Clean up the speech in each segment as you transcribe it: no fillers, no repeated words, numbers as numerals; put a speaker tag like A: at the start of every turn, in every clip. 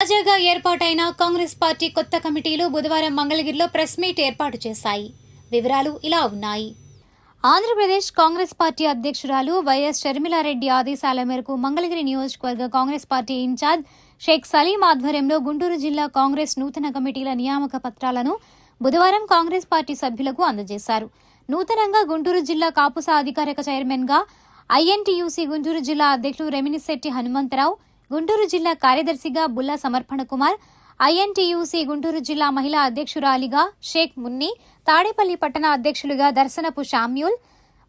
A: తాజాగా ఏర్పాటైన కాంగ్రెస్ పార్టీ కొత్త కమిటీలు బుధవారం మంగళగిరిలో ప్రెస్ మీట్ ఏర్పాటు చేశాయి. వివరాలు ఇలా ఉన్నాయి. ఆంధ్రప్రదేశ్ కాంగ్రెస్ పార్టీ అధ్యక్షురాలు వైఎస్ షర్మిలారెడ్డి ఆదేశాల మేరకు మంగళగిరి నియోజకవర్గ కాంగ్రెస్ పార్టీ ఇన్ఛార్జ్ షేక్ సలీం ఆధ్వర్యంలో గుంటూరు జిల్లా కాంగ్రెస్ నూతన కమిటీల నియామక పత్రాలను బుధవారం కాంగ్రెస్ పార్టీ సభ్యులకు అందజేశారు. నూతనంగా గుంటూరు జిల్లా కాపుసా అధికారిక చైర్మన్గా ఐఎన్టీయూసీ గుంటూరు జిల్లా అధ్యక్షులు రెమినిశెట్టి హనుమంతరావు, గుంటూరు జిల్లా కార్యదర్శిగా బుల్లా సమర్పణ కుమార్, ఐఎన్టీయూసీ గుంటూరు జిల్లా మహిళా అధ్యక్షురాలిగా షేక్ మున్ని, తాడేపల్లి పట్టణ అధ్యక్షులుగా దర్శనపు షామ్యూల్,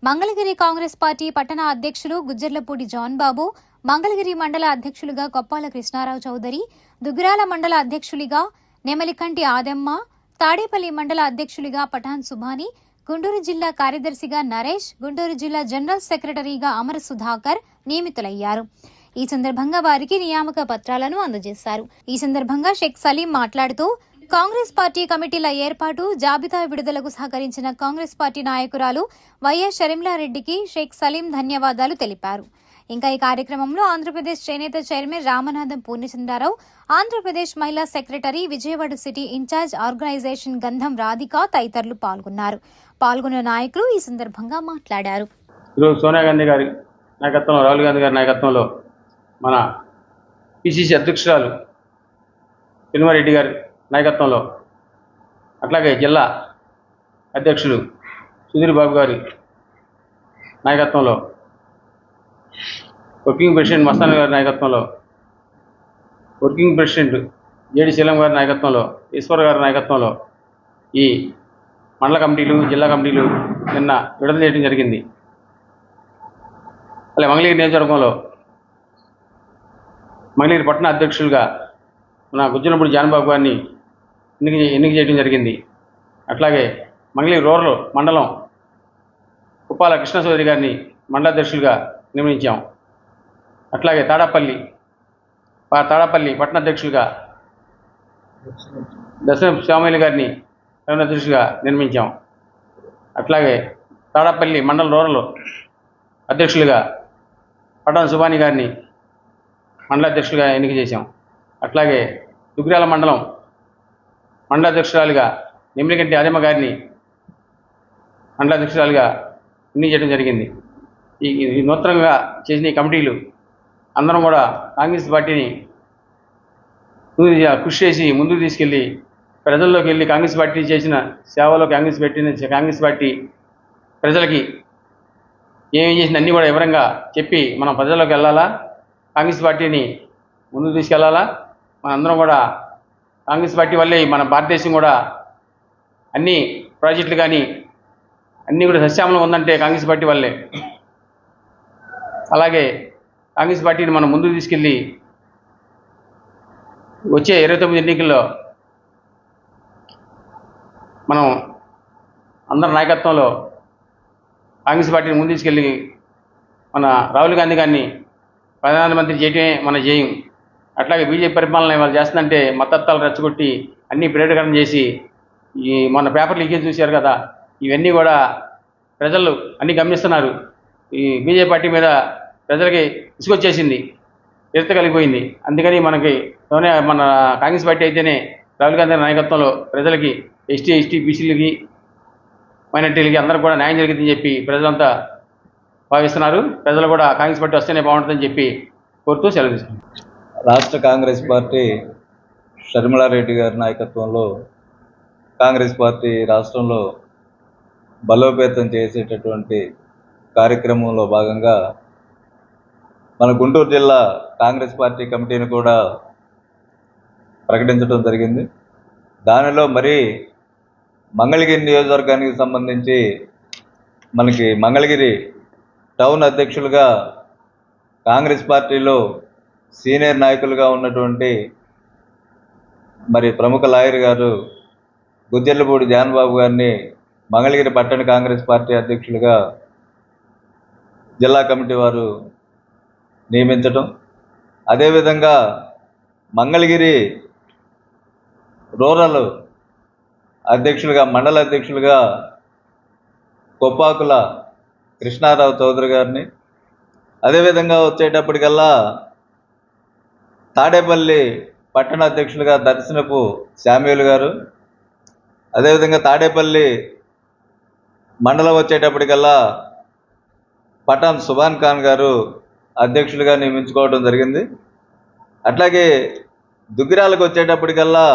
A: మంగళగిరి కాంగ్రెస్ పార్టీ పట్టణ అధ్యక్షులు గుజ్జర్లపూడి జాన్ బాబు, మంగళగిరి మండల అధ్యక్షులుగా కొప్పాల కృష్ణారావు చౌదరి, దుగ్గిరాల మండల అధ్యక్షులుగా నెమలికంటి ఆదమ్మ, తాడేపల్లి మండల అధ్యక్షులుగా పఠాన్ సుభాని, గుంటూరు జిల్లా కార్యదర్శిగా నరేష్, గుంటూరు జిల్లా జనరల్ సెక్రటరీగా అమర సుధాకర్ నియమితులయ్యారు. ఈ సందర్భంగా వారికి నియామక పత్రాలను అందజేశారు. ఈ సందర్భంగా షేక్ సలీం మాట్లాడుతూ కాంగ్రెస్ పార్టీ కమిటీల ఏర్పాటు, జాబితా విడుదలకు సహకరించిన కాంగ్రెస్ పార్టీ నాయకురాలు వైఎస్ షర్మిలారెడ్డికి షేక్ సలీం ధన్యవాదాలు తెలిపారు. ఇంకా ఈ కార్యక్రమంలో ఆంధ్రప్రదేశ్ చేనేత చైర్మన్ రామనాథం పూర్ణచంద్రారావు, ఆంధ్రప్రదేశ్ మహిళా secretary, Vijayawada city in-charge organisation Gandham Radhika తదితరులు పాల్గొన్నారు. పాల్గొన్న నాయకులు ఈ సందర్భంగా మాట్లాడారు.
B: సోనియా గాంధీ గారి నాయకత్వంలో, రాహుల్ గాంధీ గారి నాయకత్వంలో మన పిసిసి అధ్యక్షురాలు పినిమారెడ్డి గారి నాయకత్వంలో, అట్లాగే జిల్లా అధ్యక్షులు సుధీర్ బాబు గారి నాయకత్వంలో, వర్కింగ్ ప్రెసిడెంట్ మస్తాన్ గారి నాయకత్వంలో, వర్కింగ్ ప్రెసిడెంట్ జేడి శీలం గారి నాయకత్వంలో, ఈశ్వర్ గారి నాయకత్వంలో ఈ మండల కమిటీలు, జిల్లా కమిటీలు నిన్న విడుదల చేయడం జరిగింది. అలాగే మంగళగిరి నియోజకవర్గంలో మంగళగిరి పట్టణ అధ్యక్షులుగా మన గుజ్జలపూడి జానబాబు గారిని ఎన్నిక చేయడం జరిగింది. అట్లాగే మంగళగిరి రూరల్ మండలం కుప్పాల కృష్ణ చౌదరి గారిని మండలాధ్యక్షులుగా నియమించాం. అట్లాగే తాడపల్లి పట్టణ అధ్యక్షులుగా దర్శనపు శ్యామయ్య గారిని అధ్యక్షులుగా నిర్మించాం. అట్లాగే తాడపల్లి మండల రూరల్ అధ్యక్షులుగా పఠాన్ సుభాని గారిని మండలాధ్యక్షులుగా ఎన్నిక చేశాం. అట్లాగే దుగ్గిరాల మండలం మండలాధ్యక్షురాలుగా నెమ్మిలికంటి ఆదమ్మ గారిని మండలాధ్యక్షురాలుగా ఎన్నిక చేయడం జరిగింది. ఈ నూతనంగా చేసిన ఈ కమిటీలు అందరం కూడా కాంగ్రెస్ పార్టీని కృషి చేసి ముందుకు తీసుకెళ్ళి ప్రజల్లోకి వెళ్ళి కాంగ్రెస్ పార్టీ చేసిన సేవలో కాంగ్రెస్ పార్టీ ప్రజలకి ఏమేం చేసిన అన్నీ కూడా వివరంగా చెప్పి మనం ప్రజల్లోకి వెళ్ళాలా, కాంగ్రెస్ పార్టీని ముందుకు తీసుకెళ్లాలా. మనందరం కూడా కాంగ్రెస్ పార్టీ వల్లే మన భారతదేశం కూడా అన్ని ప్రాజెక్టులు కానీ అన్నీ కూడా సస్యామలం ఉందంటే కాంగ్రెస్ పార్టీ వల్లే. అలాగే కాంగ్రెస్ పార్టీని మనం ముందుకు తీసుకెళ్ళి వచ్చే 29 ఎన్నికల్లో మనం అందరి నాయకత్వంలో కాంగ్రెస్ పార్టీని ముందు తీసుకెళ్ళి మన రాహుల్ గాంధీ గారిని ప్రధానమంత్రి చేయటమే మన జయం. అట్లాగే బీజేపీ పరిపాలన వాళ్ళు చేస్తుందంటే మతత్వాలు రెచ్చగొట్టి అన్నీ ప్రేరేకరణ చేసి ఈ మొన్న పేపర్లు లీకేజ్ చూశారు కదా, ఇవన్నీ కూడా ప్రజలు అన్నీ గమనిస్తున్నారు. ఈ బీజేపీ పార్టీ మీద ప్రజలకి ఇసుకొచ్చేసింది, ఎత్త కలిగిపోయింది. అందుకని మన కాంగ్రెస్ పార్టీ అయితేనే రాహుల్ గాంధీ నాయకత్వంలో ప్రజలకి ఎస్టీ బీసీలకి మైనార్టీలకి అందరూ కూడా న్యాయం జరిగిందని చెప్పి ప్రజలంతా భావిస్తున్నారు. ప్రజలు కూడా కాంగ్రెస్ పార్టీ వస్తేనే బాగుంటుందని చెప్పి కోరుతూ సెలవు తీసుకున్నారు.
C: రాష్ట్ర కాంగ్రెస్ పార్టీ షర్మిలారెడ్డి గారి నాయకత్వంలో కాంగ్రెస్ పార్టీ రాష్ట్రంలో బలోపేతం చేసేటటువంటి కార్యక్రమంలో భాగంగా మన గుంటూరు జిల్లా కాంగ్రెస్ పార్టీ కమిటీని కూడా ప్రకటించడం జరిగింది. దానిలో మరి మంగళగిరి నియోజకవర్గానికి సంబంధించి మనకి మంగళగిరి టౌన్ అధ్యక్షులుగా కాంగ్రెస్ పార్టీలో సీనియర్ నాయకులుగా ఉన్నటువంటి మరి ప్రముఖ లాయర్ గారు గుజ్జర్లపూడి జానబాబు గారిని మంగళగిరి పట్టణ కాంగ్రెస్ పార్టీ అధ్యక్షులుగా జిల్లా కమిటీ వారు నియమించటం, అదేవిధంగా మంగళగిరి రూరల్ అధ్యక్షులుగా మండల అధ్యక్షులుగా కొప్పాకుల కృష్ణారావు చౌదరి గారిని, అదేవిధంగా వచ్చేటప్పటికల్లా తాడేపల్లి పట్టణ అధ్యక్షులుగా దర్శనపు శామ్యూల్ గారు, అదేవిధంగా తాడేపల్లి మండలం వచ్చేటప్పటికల్లా పఠాన్ సుభాన్ ఖాన్ గారు అధ్యక్షులుగా నియమించుకోవడం జరిగింది. అట్లాగే దుగ్గిరాలకు వచ్చేటప్పటికల్లా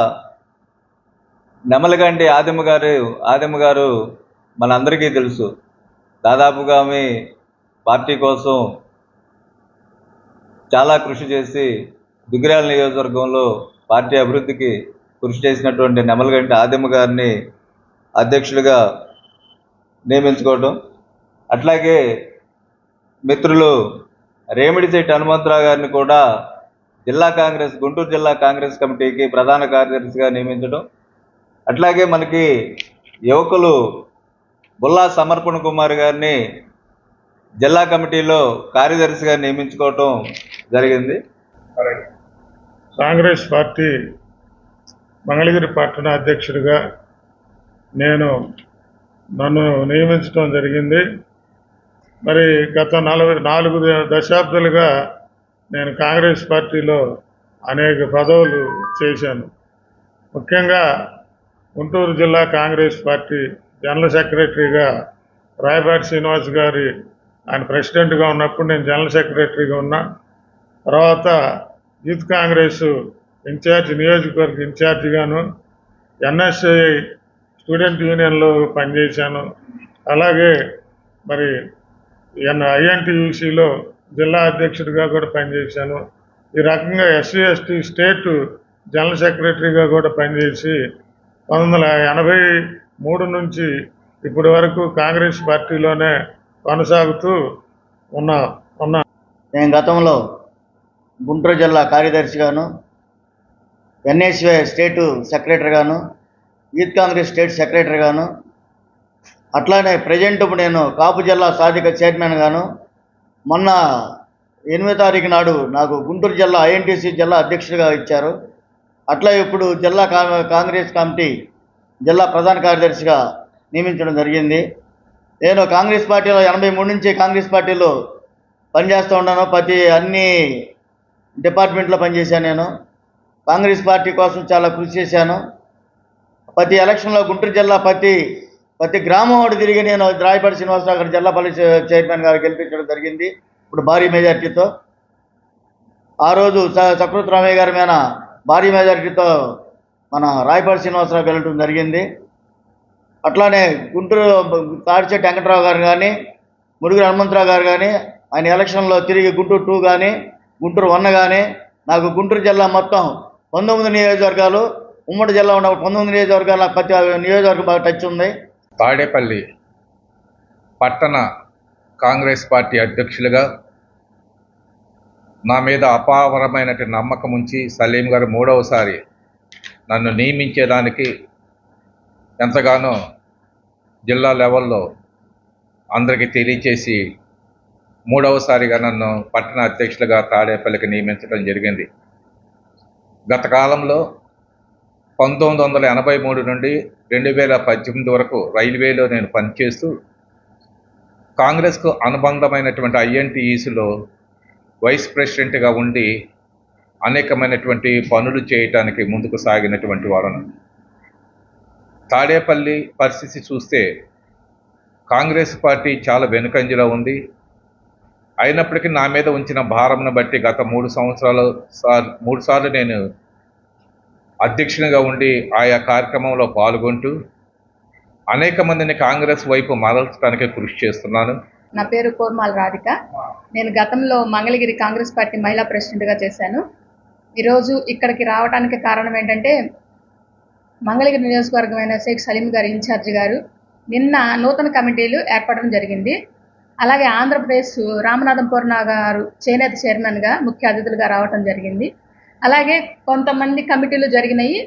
C: నెమలగంటి ఆదిమ్మ గారు మనందరికీ తెలుసు. దాదాపుగా ఆమె పార్టీ కోసం చాలా కృషి చేసి దుగ్గిరాల నియోజకవర్గంలో పార్టీ అభివృద్ధికి కృషి చేసినటువంటి నెమలగంటి ఆదిమ్మ గారిని అధ్యక్షులుగా నియమించుకోవడం, అట్లాగే మిత్రులు రేమిడిశెట్టి హనుమంతరావు గారిని కూడా గుంటూరు జిల్లా కాంగ్రెస్ కమిటీకి ప్రధాన కార్యదర్శిగా నియమించడం, అట్లాగే మనకి యువకులు బుల్లా సమర్పణ కుమార్ గారిని జిల్లా కమిటీలో కార్యదర్శిగా నియమించుకోవటం జరిగింది.
D: కాంగ్రెస్ పార్టీ మంగళగిరి పట్టణ అధ్యక్షుడిగా నన్ను నియమించడం జరిగింది. మరి గత 4 దశాబ్దాలుగా నేను కాంగ్రెస్ పార్టీలో అనేక పదవులు చేశాను. ముఖ్యంగా గుంటూరు జిల్లా కాంగ్రెస్ పార్టీ జనరల్ సెక్రటరీగా రాయపాటి శ్రీనివాస్ గారి ఆయన ప్రెసిడెంట్గా ఉన్నప్పుడు నేను జనరల్ సెక్రటరీగా ఉన్నా. తర్వాత యూత్ కాంగ్రెస్ నియోజకవర్గ ఇన్ఛార్జిగాను, ఎన్ఎస్ఐ స్టూడెంట్ యూనియన్లో పనిచేశాను. అలాగే మరి ఐఎన్టీయూసీలో జిల్లా అధ్యక్షుడిగా కూడా పనిచేశాను. ఈ రకంగా ఎస్సీ ఎస్టీ స్టేట్ జనరల్ సెక్రటరీగా కూడా పనిచేసి 1983 నుంచి ఇప్పటి వరకు కాంగ్రెస్ పార్టీలోనే కొనసాగుతూ ఉన్నా.
E: నేను గతంలో గుంటూరు జిల్లా కార్యదర్శిగాను, ఎన్ఎస్వై స్టేటు సెక్రటరీగాను, యూత్ కాంగ్రెస్ స్టేట్ సెక్రటరీగాను, అట్లానే ప్రజెంట్ ఇప్పుడు నేను కాపు జిల్లా సాధిక చైర్మన్ గాను, మొన్న 8వ తారీఖు నాడు నాకు గుంటూరు జిల్లా ఐఎన్టీసీ జిల్లా అధ్యక్షుడిగా ఇచ్చారు. అట్లా ఇప్పుడు జిల్లా కాంగ్రెస్ కమిటీ జిల్లా ప్రధాన కార్యదర్శిగా నియమించడం జరిగింది. నేను కాంగ్రెస్ పార్టీలో 83 నుంచి కాంగ్రెస్ పార్టీలో పనిచేస్తూ ఉన్నాను. అన్ని డిపార్ట్మెంట్లో పనిచేశాను. నేను కాంగ్రెస్ పార్టీ కోసం చాలా కృషి చేశాను. ప్రతి ఎలక్షన్లో గుంటూరు జిల్లా ప్రతి గ్రామం ఒకటి తిరిగి నేను రాయపాటి శ్రీనివాసరావు గారు జిల్లా పరిషత్ చైర్మన్ గారు గెలిపించడం జరిగింది ఇప్పుడు భారీ మెజార్టీతో. ఆ రోజు సకృతి రామయ్య గారి మీద భారీ మెజార్టీతో మన రాయపాటి శ్రీనివాసరావు గెలవడం జరిగింది. అట్లానే గుంటూరు తాడిచెట్టి వెంకటరావు గారు కానీ, ముడుగురు హనుమంతరావు గారు కానీ ఆయన ఎలక్షన్లో తిరిగి గుంటూరు 2 కానీ గుంటూరు 1 కానీ నాకు గుంటూరు జిల్లా మొత్తం 19 నియోజకవర్గాలు, ఉమ్మడి జిల్లా ఉన్న 19 నియోజకవర్గాలు నాకు ప్రతి నియోజకవర్గం బాగా టచ్ ఉంది.
F: తాడేపల్లి పట్టణ కాంగ్రెస్ పార్టీ అధ్యక్షులుగా నా మీద అపారమైనటువంటి నమ్మకం ఉంచి సలీం గారు 3వసారి నన్ను నియమించేదానికి ఎంతగానో జిల్లా లెవెల్లో అందరికీ తెలియచేసి 3వసారిగా నన్ను పట్టణ అధ్యక్షులుగా తాడేపల్లికి నియమించడం జరిగింది. గత కాలంలో 1983 నుండి 2018 వరకు రైల్వేలో నేను పనిచేస్తూ కాంగ్రెస్కు అనుబంధమైనటువంటి ఐఎన్టీఈసీలో వైస్ ప్రెసిడెంట్గా ఉండి అనేకమైనటువంటి పనులు చేయటానికి ముందుకు సాగినటువంటి వాడను. తాడేపల్లి పరిస్థితి చూస్తే కాంగ్రెస్ పార్టీ చాలా వెనుకంజలో ఉంది. అయినప్పటికీ నా మీద ఉంచిన భారంను బట్టి గత 3 సార్లు నేను అధ్యక్షునిగా ఉండి ఆయా కార్యక్రమంలో పాల్గొంటూ అనేక మందిని కాంగ్రెస్ వైపు మరల్చడానికి కృషి చేస్తున్నాను.
G: నా పేరు కోర్మాల రాధిక. నేను గతంలో మంగళగిరి కాంగ్రెస్ పార్టీ మహిళా ప్రెసిడెంట్గా చేశాను. ఈరోజు ఇక్కడికి రావడానికి కారణం ఏంటంటే మంగళగిరి నియోజకవర్గమైన షేక్ సలీం గారి ఇన్ఛార్జి గారు నిన్న నూతన కమిటీలు ఏర్పడడం జరిగింది. అలాగే ఆంధ్రప్రదేశ్ రామనాథం పూర్ణ గారు చేనేత చైర్మన్గా ముఖ్య అతిథులుగా రావడం జరిగింది. అలాగే కొంతమంది కమిటీలు జరిగినాయి,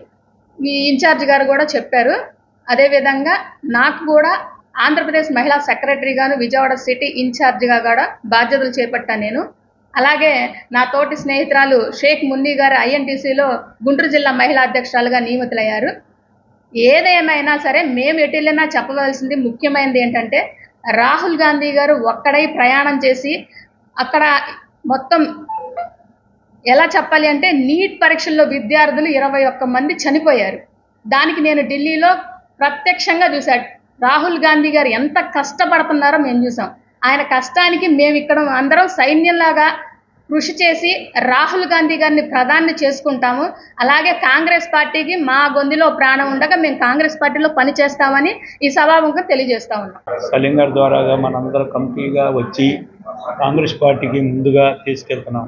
G: ఈ ఇన్ఛార్జి గారు కూడా చెప్పారు. అదేవిధంగా నాకు కూడా ఆంధ్రప్రదేశ్ మహిళా సెక్రటరీగాను, విజయవాడ సిటీ ఇన్ఛార్జిగా కూడా బాధ్యతలు చేపట్టాను నేను. అలాగే నా తోటి స్నేహితురాలు షేక్ మున్నీ గారు ఐఎన్టీసీలో గుంటూరు జిల్లా మహిళా అధ్యక్షురాలుగా నియమితులయ్యారు. ఏదేమైనా సరే మేము ఎటువైనా చెప్పవలసింది ముఖ్యమైనది ఏంటంటే రాహుల్ గాంధీ గారు ఒక్కడై ప్రయాణం చేసి అక్కడ మొత్తం ఎలా చెప్పాలి అంటే నీట్ పరీక్షల్లో విద్యార్థులు 21 మంది చనిపోయారు. దానికి నేను ఢిల్లీలో ప్రత్యక్షంగా చూశాను. రాహుల్ గాంధీ గారు ఎంత కష్టపడుతున్నారో మేము చూసాం. ఆయన కష్టానికి మేము ఇక్కడ అందరం సైన్యంలాగా కృషి చేసి రాహుల్ గాంధీ గారిని ప్రధాని చేసుకుంటాము. అలాగే కాంగ్రెస్ పార్టీకి మా గొంతులో ప్రాణం ఉండగా మేము కాంగ్రెస్ పార్టీలో పనిచేస్తామని ఈ సభాముఖంగా తెలియజేస్తా ఉన్నాం.
H: సలీం గారి ద్వారాగా మనందరం కమిటీగా వచ్చి కాంగ్రెస్ పార్టీకి ముందుగా తీసుకెళ్తున్నాం.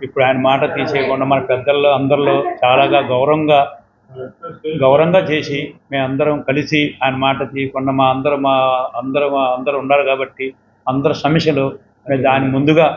H: ఇప్పుడు ఆయన మాట తీసేయకుండా మన పెద్దల్లో అందరిలో చాలాగా గౌరవంగా చేసి మేమందరం కలిసి ఆయన మాట తీయకుండా అందరూ ఉన్నారు కాబట్టి అందరి సమస్యలు మేము దాని ముందుగా